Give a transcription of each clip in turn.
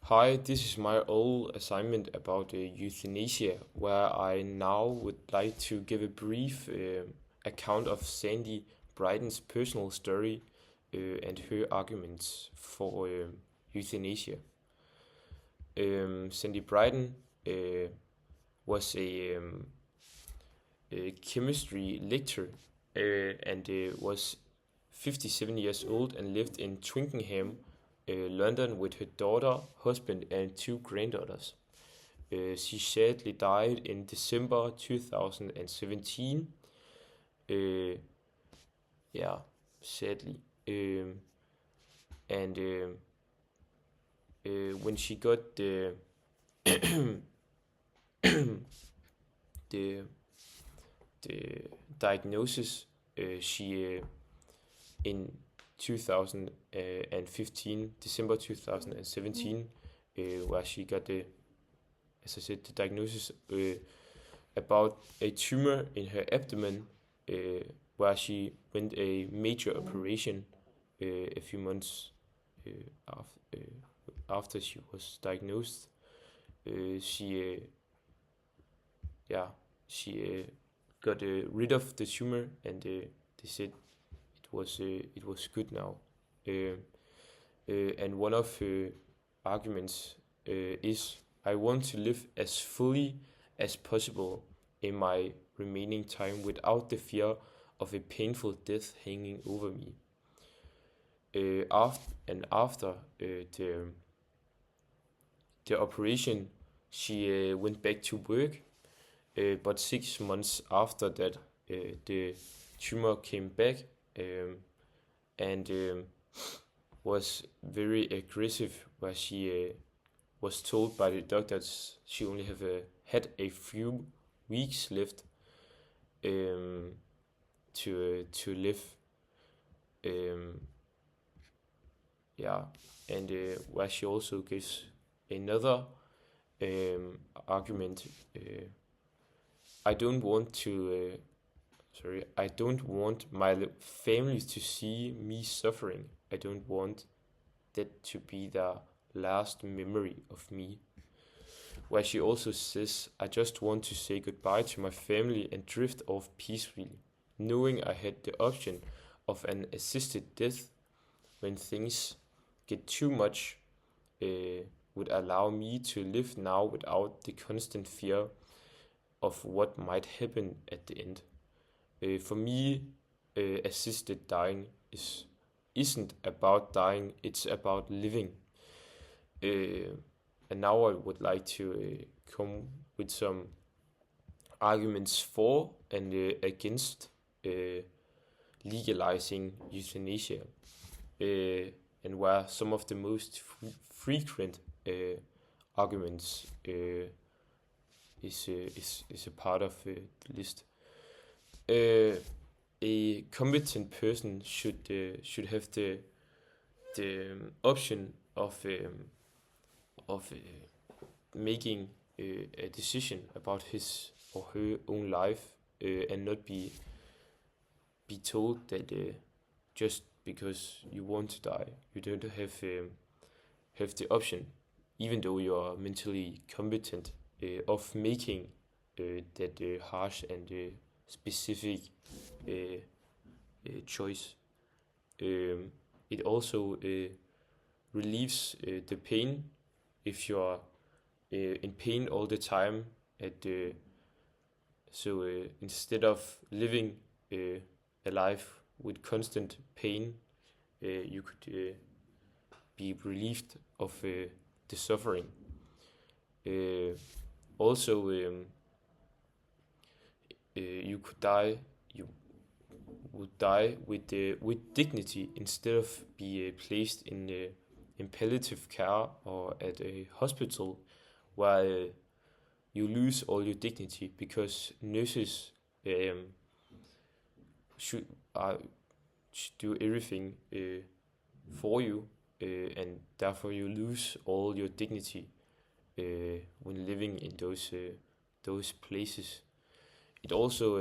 Hi, this is my old assignment about euthanasia, where I now would like to give a brief account of Sandy Brighton's personal story and her arguments for euthanasia. Sandy Brighton was a chemistry lecturer and was 57 years old and lived in Twickenham, London, with her daughter, husband, and two granddaughters. She sadly died in December 2017. Uh, yeah, sadly. And when she got the the diagnosis, she in 2015, December 2017, where she got as I said, the diagnosis about a tumor in her abdomen, where she went a major operation a few months after she was diagnosed. She yeah she got rid of the tumor, and they said it was good now. Uh, and one of her arguments is, I want to live as fully as possible in my remaining time without the fear of a painful death hanging over me. After the operation, she went back to work, but 6 months after that, the tumor came back, and was very aggressive, where she was told by the doctors she only had a few weeks left to live. Um, yeah, and where she also gives another argument. I don't want to. I don't want my family to see me suffering. I don't want that to be the last memory of me. Where she also says, I just want to say goodbye to my family and drift off peacefully, knowing I had the option of an assisted death when things get too much, would allow me to live now without the constant fear of what might happen at the end. For me, assisted dying isn't about dying; it's about living. And now I would like to come with some arguments for and against legalizing euthanasia, and where some of the most frequent arguments is a part of the list. A competent person should have the option of making a decision about his or her own life, and not be told that just because you want to die, you don't have the option, even though you are mentally competent, of making that harsh and specific choice. It also relieves the pain if you are in pain all the time. Instead of living a life with constant pain, you could be relieved of the suffering. Also, you could die. You would die with dignity instead of be placed in palliative care or at a hospital, where you lose all your dignity because nurses should should do everything for you, and therefore you lose all your dignity when living in those places. It also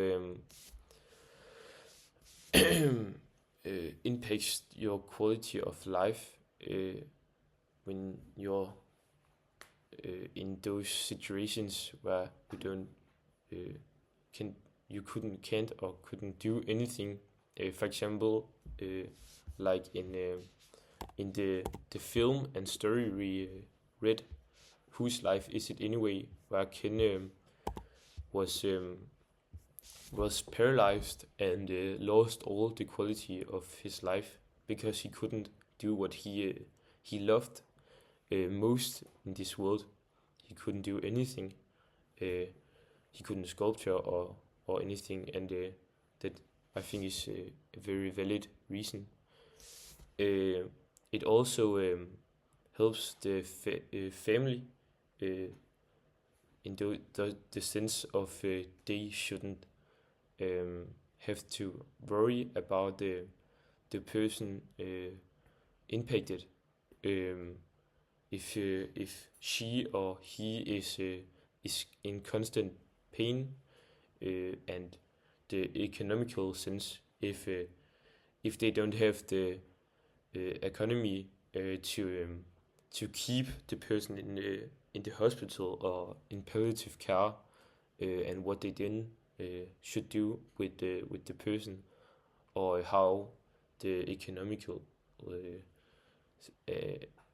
impacts your quality of life when you're in those situations where you don't can't or couldn't do anything. For example, like in the film and story we read, Whose Life Is It Anyway, where Ken was paralyzed and lost all the quality of his life because he couldn't do what he loved most in this world. He couldn't do anything. He couldn't sculpture or anything, and that I think is a very valid reason. It also helps the family in the sense of they shouldn't have to worry about the person impacted. If she or he is in constant pain, and the economical sense, if they don't have the economy to keep the person in the hospital or in palliative care, and what they then should do with the person, or how the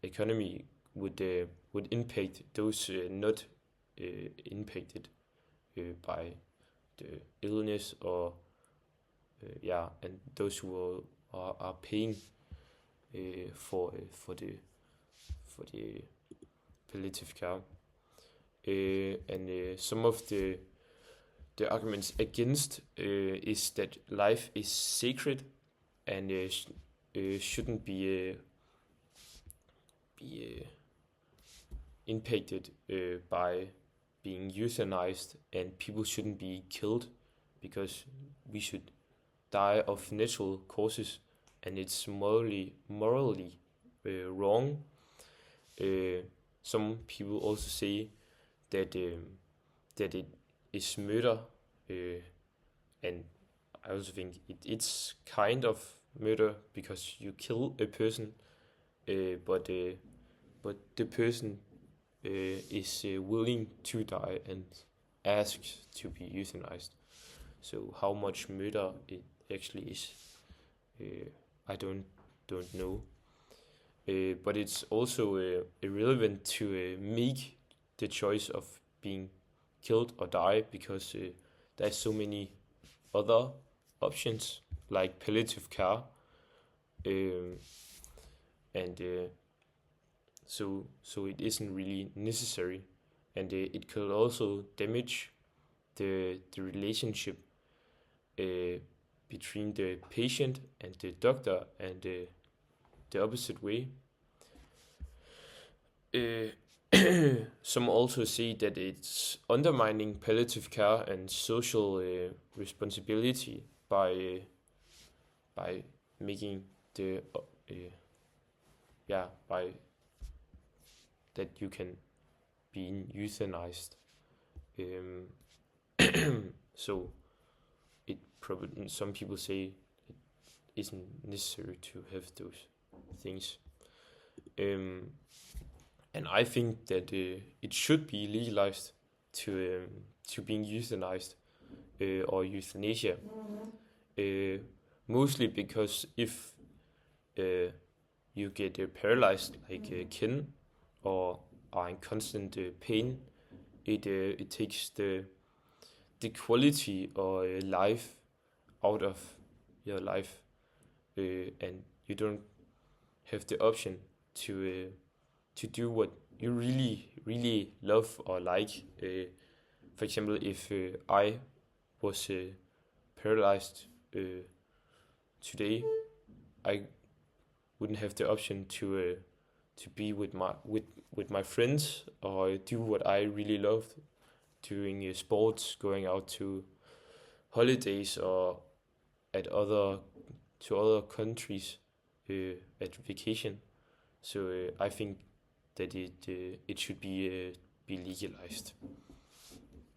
economy would impact those not impacted by the illness, or and those who are paying for the palliative care. And some of the arguments against is that life is sacred and shouldn't be impacted by being euthanized, and people shouldn't be killed because we should die of natural causes, and it's morally wrong. Some people also say that it is murder, and I also think it's kind of murder because you kill a person, but the person is willing to die and asks to be euthanized. So how much murder it actually is, I don't know. But it's also irrelevant to make the choice of being killed or die, because there's so many other options like palliative care, and so it isn't really necessary, and it could also damage the relationship between the patient and the doctor, and the opposite way. Some also say that it's undermining palliative care and social responsibility by making the by that you can be euthanized. So it probably, some people say it isn't necessary to have those things. And I think that it should be legalized to being euthanized or euthanasia. Mostly because if you get paralyzed like Ken, or are in constant pain, it takes the quality or life out of your life, and you don't have the option to do what you really love or like. For example, if I was paralyzed today, I wouldn't have the option to be with my friends or do what I really loved, doing sports, going out to holidays or to other countries at vacation. So I think that it should be legalized.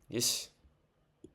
Yes.